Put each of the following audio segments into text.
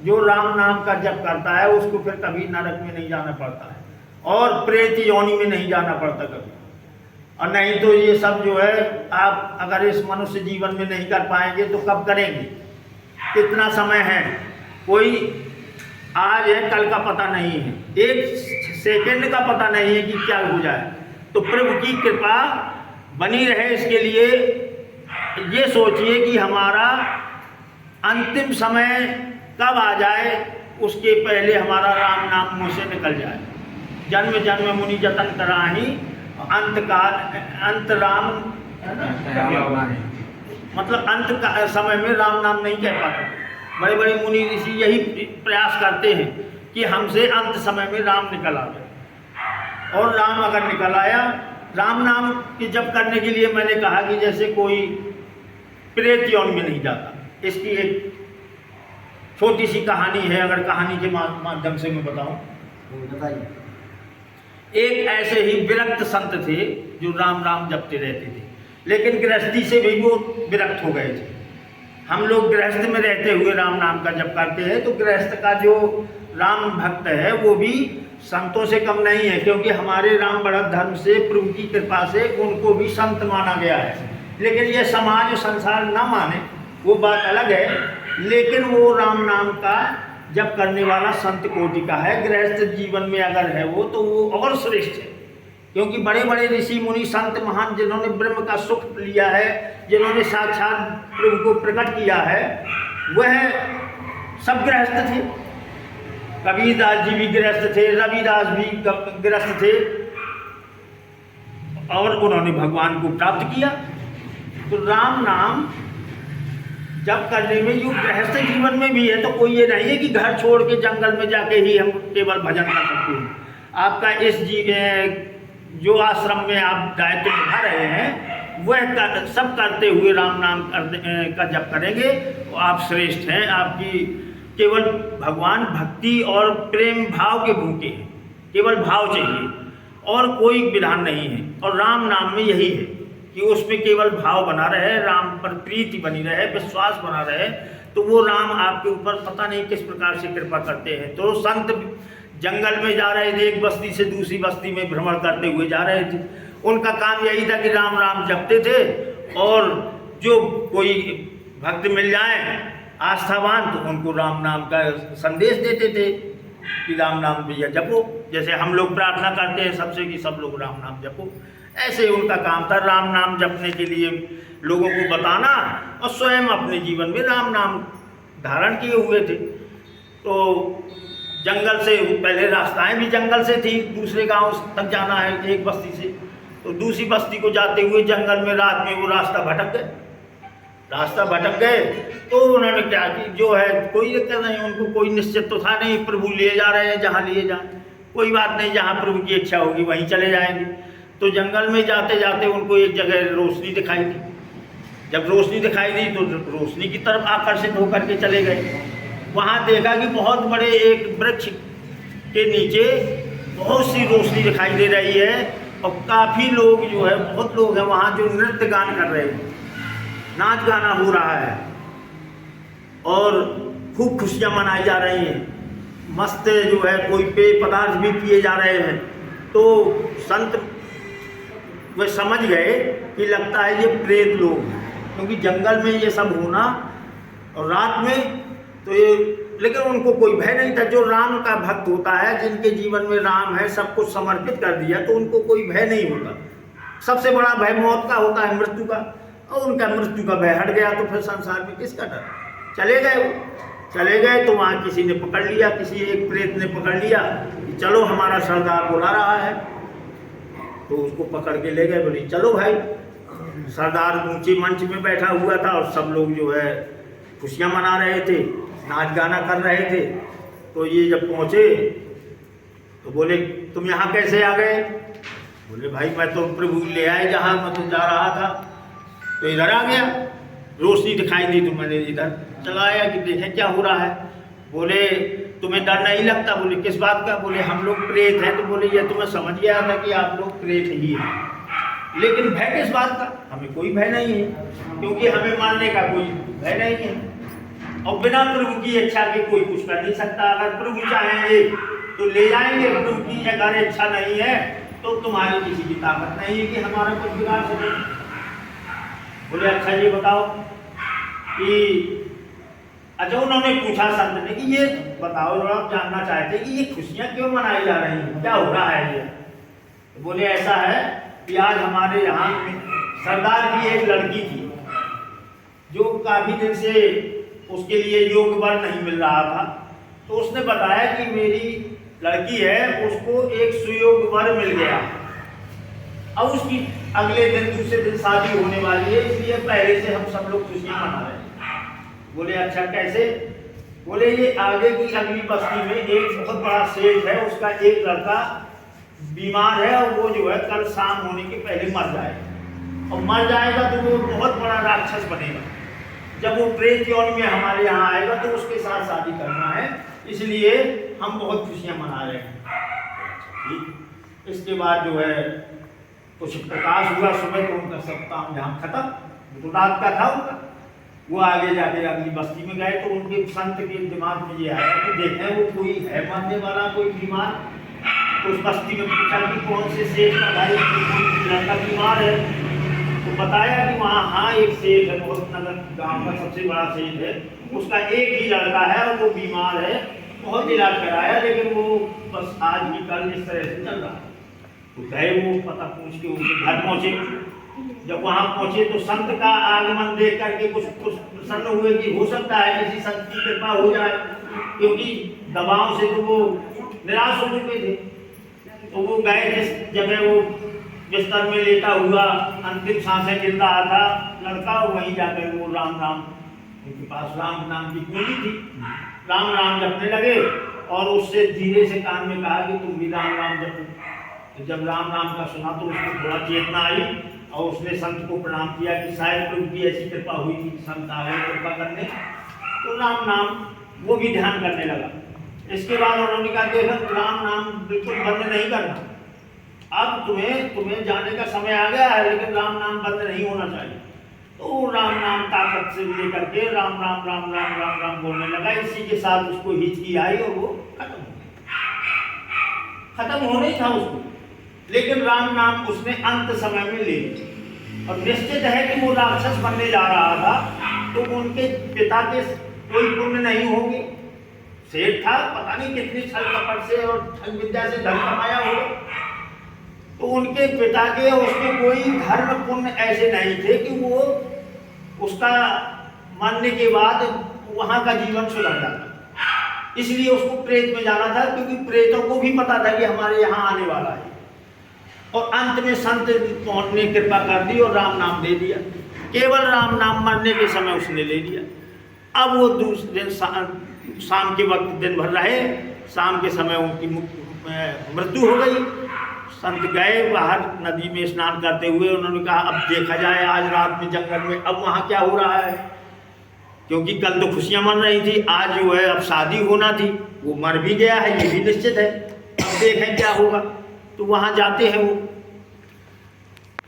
जो राम नाम का जप करता है उसको फिर कभी नरक में नहीं जाना पड़ता है और प्रेत योनि में नहीं जाना पड़ता कभी। और नहीं तो ये सब जो है आप अगर इस मनुष्य जीवन में नहीं कर पाएंगे तो कब करेंगे? कितना समय है, कोई आज है कल का पता नहीं है, एक सेकंड का पता नहीं है कि क्या हो जाए। तो प्रभु की कृपा बनी रहे इसके लिए ये सोचिए कि हमारा अंतिम समय कब आ जाए, उसके पहले हमारा राम नाम मुँह से निकल जाए। जन्म जन्म मुनि जतन कराही अंत काल अंत राम, मतलब अंत का समय में राम नाम नहीं कह पाते। बड़े बड़े मुनि ऋषि यही प्रयास करते हैं कि हमसे अंत समय में राम निकल आ जाए। और राम अगर निकल आया, राम नाम की जप करने के लिए मैंने कहा कि जैसे कोई प्रेत यौन में नहीं जाता। इसकी एक छोटी सी कहानी है, अगर कहानी के माध्यम से मैं बताऊं। बताइए। एक ऐसे ही विरक्त संत थे जो राम राम जपते रहते थे, लेकिन गृहस्थी से भी वो विरक्त हो गए थे। हम लोग गृहस्थ में रहते हुए राम नाम का जप करते हैं, तो गृहस्थ का जो राम भक्त है वो भी संतों से कम नहीं है, क्योंकि हमारे राम बढ़त धर्म से प्रभु की कृपा से उनको भी संत माना गया है। लेकिन ये समाज संसार न माने वो बात अलग है, लेकिन वो राम नाम का जप करने वाला संत कोटि का है। गृहस्थ जीवन में अगर है वो तो वो और श्रेष्ठ है, क्योंकि बड़े बड़े ऋषि मुनि संत महान जिन्होंने ब्रह्म का सुख लिया है, जिन्होंने साक्षात प्रभु को प्रकट किया है, वह सब गृहस्थ थे। कबीरदास जी भी गृहस्थ थे, रविदास भी गृहस्थ थे, और उन्होंने भगवान को प्राप्त किया। तो राम नाम जप करने में जो गृहस्थ जीवन में भी है, तो कोई ये नहीं है कि घर छोड़ के जंगल में जाके ही हम केवल भजन कर सकते हैं। आपका इस जो आश्रम में आप दायित्व निभा रहे हैं, वह सब करते हुए राम नाम का जप करेंगे तो आप श्रेष्ठ हैं। आपकी केवल भगवान भक्ति और प्रेम भाव के भूखे हैं, केवल भाव चाहिए और कोई विधान नहीं है। और राम नाम में यही है कि उसमें केवल भाव बना रहे, राम पर प्रीति बनी रहे, विश्वास बना रहे, तो वो राम आपके ऊपर पता नहीं किस प्रकार से कृपा करते हैं। तो संत जंगल में जा रहे थे, एक बस्ती से दूसरी बस्ती में भ्रमण करते हुए जा रहे थे। उनका काम यही था कि राम राम जपते थे, और जो कोई भक्त मिल जाए आस्थावान तो उनको राम नाम का संदेश देते थे कि राम नाम भैया जपो। जैसे हम लोग प्रार्थना करते हैं सबसे कि सब लोग राम नाम जपो, ऐसे उनका काम था राम नाम जपने के लिए लोगों को बताना, और स्वयं अपने जीवन में राम नाम धारण किए हुए थे। तो जंगल से पहले रास्ताएं भी जंगल से थी, दूसरे गांव तक जाना है एक बस्ती से, तो दूसरी बस्ती को जाते हुए जंगल में रात में वो रास्ता भटक गए। तो उन्होंने क्या कि जो है कोई दिक्कत नहीं, उनको कोई निश्चित तो था नहीं, प्रभु ले जा रहे हैं जहाँ लिए जाए, कोई बात नहीं, जहाँ प्रभु की इच्छा होगी वहीं चले जाएंगे। तो जंगल में जाते जाते उनको एक जगह रोशनी दिखाई दी। जब रोशनी दिखाई दी तो रोशनी की तरफ आकर्षित होकर के चले गए। वहाँ देखा कि बहुत बड़े एक वृक्ष के नीचे बहुत सी रोशनी दिखाई दे रही है, और काफ़ी लोग जो है, बहुत लोग हैं वहाँ जो नृत्य गान कर रहे हैं, नाच गाना हो रहा है, और खूब खुशियाँ मनाई जा रही हैं। मस्त जो है कोई पेय पदार्थ भी पिए जा रहे हैं। तो संत वे समझ गए कि लगता है ये प्रेत लोग हैं, क्योंकि जंगल में ये सब होना और रात में तो ये, लेकिन उनको कोई भय नहीं था। जो राम का भक्त होता है, जिनके जीवन में राम है, सब कुछ समर्पित कर दिया, तो उनको कोई भय नहीं होता। सबसे बड़ा भय मौत का होता है, मृत्यु का, और उनका मृत्यु का भय हट गया तो फिर संसार में किसका डर। चले गए तो वहाँ किसी ने पकड़ लिया, किसी एक प्रेत ने पकड़ लिया कि चलो हमारा सरदार बुला रहा है, तो उसको पकड़ के ले गए। बोले चलो भाई। सरदार ऊंचे मंच में बैठा हुआ था और सब लोग जो है खुशियाँ मना रहे थे, नाच गाना कर रहे थे। तो ये जब पहुँचे तो बोले तुम यहाँ कैसे आ गए? बोले भाई मैं तो प्रभु ले आए जहाँ मैं तो जा रहा था, तो इधर आ गया, रोशनी दिखाई दी तो मैंने इधर चला आया कि देखें क्या हो रहा है। बोले तुम्हें डर नहीं लगता? बोले किस बात का? बोले हम लोग प्रेत हैं। तो बोले ये तो मैं समझ गया था कि आप लोग प्रेत ही हैं, लेकिन भय किस बात का? हमें कोई भय नहीं है, क्योंकि हमें मारने का कोई भय नहीं है। और बिना प्रभु की इच्छा के कोई कुछ कर नहीं सकता। अगर प्रभु चाहेंगे तो ले जाएंगे, प्रभु की अगर इच्छा नहीं है तो तुम्हारी किसी की ताकत नहीं है कि हमारा कुछ बिगाड़ सके। बोले अच्छा ये बताओ कि अच्छा, उन्होंने पूछा संत ने कि ये बताओ, आप जानना चाहते कि ये खुशियां क्यों मनाई जा रही हैं, क्या हो रहा है ये। तो बोले ऐसा है कि आज हमारे यहाँ सरदार की एक लड़की थी जो काफी दिन से उसके लिए योग्य वर नहीं मिल रहा था, तो उसने बताया कि मेरी लड़की है, उसको एक सुयोग्य वर मिल गया। अब उसकी अगले दिन दूसरे दिन शादी होने वाली है, इसलिए पहले से हम सब लोग खुशियां मना रहे हैं। बोले अच्छा कैसे। बोले ये आगे की अगली बस्ती में एक बहुत बड़ा सेठ है, उसका एक लड़का बीमार है और वो जो है कल शाम होने के पहले मर जाएगा, और मर जाएगा तो वो बहुत बड़ा राक्षस बनेगा। जब वो प्रेत योनि में हमारे यहाँ आएगा तो उसके साथ शादी करना है, इसलिए हम बहुत खुशियां मना रहे हैं। इसके बाद जो है कुछ प्रकाश हुआ सुबह, तो उनका सब काम यहाँ खत्म, तो रात का था उनका। वो आगे जाके अगली बस्ती में गए तो उनके संत के दिमाग में ये आया कि देखें वो कोई है मरने वाला, कोई बीमार। तो उस बस्ती में पूछा कि कौन से सेठ का भाई लड़का बीमार है, तो बताया कि वहाँ हाँ एक सेठ है, बहुत नगर गाँव का सबसे बड़ा सेठ है, उसका एक ही लड़का है और वो बीमार है, बहुत इलाज कराया, लेकिन वो बस आज भी कल इस तरह से चल रहा है। तो गए वो पता पूछ के उनके घर पहुँचे। जब वहां पहुंचे तो संत का आगमन देख करके कुछ प्रसन्न हुए कि हो सकता है किसी संत की कृपा हो जाए, क्योंकि दबाव से तो वो निराश हो चुके थे। तो वो गए जिस जगह वो बिस्तर में लेटा हुआ अंतिम सांसें गिर रहा था लड़का, वहीं जाकर वो राम राम, उनके पास राम नाम की कुंजी थी, राम राम जपने लगे और उससे धीरे से कान में कहा कि तुम भी राम राम जपो। तो जब राम राम का सुना तो उसको थोड़ा चेतना आई और उसने संत को प्रणाम किया कि शायद प्रभु की ऐसी कृपा हुई थी, संत आ गए कृपा करने, तो राम नाम वो भी ध्यान करने लगा। इसके बाद उन्होंने कहा देखो राम नाम बिल्कुल बंद नहीं करना, अब तुम्हें जाने का समय आ गया है, लेकिन राम नाम बंद नहीं होना चाहिए। तो राम नाम ताकत से लेकर के राम राम राम राम राम राम बोलने लगा। इसी के साथ उसको हिचकी आई और वो खत्म हो गया। खत्म होना ही था उसको, लेकिन राम नाम उसने अंत समय में ले लिया। और निश्चित है कि वो राक्षस बनने जा रहा था, तो उनके पिता के कोई पुण्य नहीं होंगे। सेठ था, पता नहीं कितनी छल कपट से और छल विद्या से धन कमाया होगा, तो उनके पिता के उसके कोई धर्म पुण्य ऐसे नहीं थे कि वो उसका मरने के बाद वहां का जीवन सुधर जाता। इसलिए उसको प्रेत में जाना था, क्योंकि प्रेतों को भी पता था कि हमारे यहाँ आने वाला है। और अंत में संत ने कृपा कर दी और राम नाम दे दिया। केवल राम नाम मरने के समय उसने ले लिया। अब वो दूसरे दिन शाम के वक्त दिन भर रहे, शाम के समय उनकी मृत्यु हो गई। संत गए बाहर नदी में स्नान करते हुए, उन्होंने कहा अब देखा जाए आज रात में जंगल में अब वहाँ क्या हो रहा है, क्योंकि कल तो खुशियाँ मन रही थी, आज जो है अब शादी होना थी, वो मर भी गया है ये भी निश्चित है, अब देखें क्या होगा। तो वहाँ जाते हैं वो,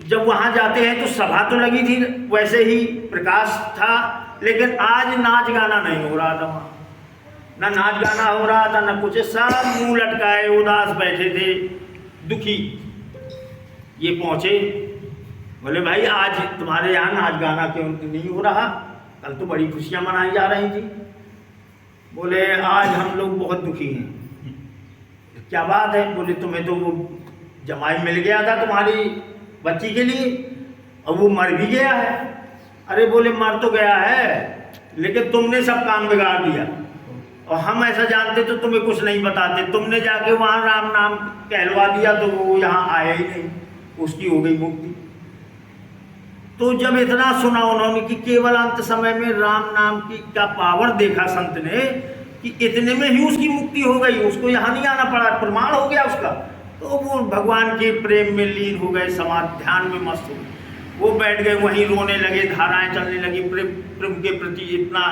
जब वहाँ जाते हैं तो सभा तो लगी थी, वैसे ही प्रकाश था, लेकिन आज नाच गाना नहीं हो रहा था वहाँ, ना नाच गाना हो रहा था ना कुछ, सब मुंह लटकाए उदास बैठे थे, दुखी। ये पहुँचे, बोले भाई आज तुम्हारे यहाँ नाच गाना क्यों नहीं हो रहा, कल तो बड़ी खुशियाँ मनाई जा रही थी। बोले आज हम लोग बहुत दुखी हैं। क्या बात है? बोले तुम्हें तो वो जमाई मिल गया था तुम्हारी बच्ची के लिए और वो मर भी गया है। अरे बोले मर तो गया है, लेकिन तुमने सब काम बिगाड़ दिया, और हम ऐसा जानते तो तुम्हें कुछ नहीं बताते, तुमने जाके वहाँ राम नाम कहलवा दिया तो वो यहाँ आया ही नहीं, उसकी हो गई मुक्ति। तो जब इतना सुना उन्होंने कि केवल अंत समय में राम नाम की का पावर देखा संत ने कि इतने में ही उसकी मुक्ति हो गई, उसको यहाँ नहीं आना पड़ा, प्रमाण हो गया उसका। तो वो भगवान के प्रेम में लीन हो गए, समाधि ध्यान में मस्त हो गए, वो बैठ गए वहीं रोने लगे, धाराएं चलने लगी, प्रभु के प्रति इतना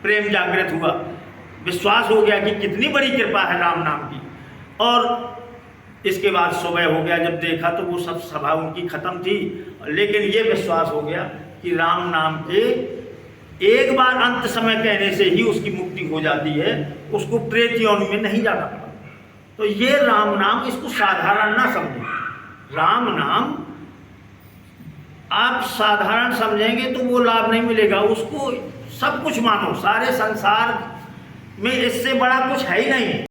प्रेम जागृत हुआ, विश्वास हो गया कि कितनी बड़ी कृपा है राम नाम की। और इसके बाद सुबह हो गया, जब देखा तो वो सब सभा उनकी खत्म थी, लेकिन ये विश्वास हो गया कि राम नाम के एक बार अंत समय कहने से ही उसकी मुक्ति हो जाती है, उसको प्रेत योनि में नहीं जाना पड़ा। तो ये राम नाम, इसको साधारण ना समझें। राम नाम आप साधारण समझेंगे तो वो लाभ नहीं मिलेगा, उसको सब कुछ मानो, सारे संसार में इससे बड़ा कुछ है ही नहीं।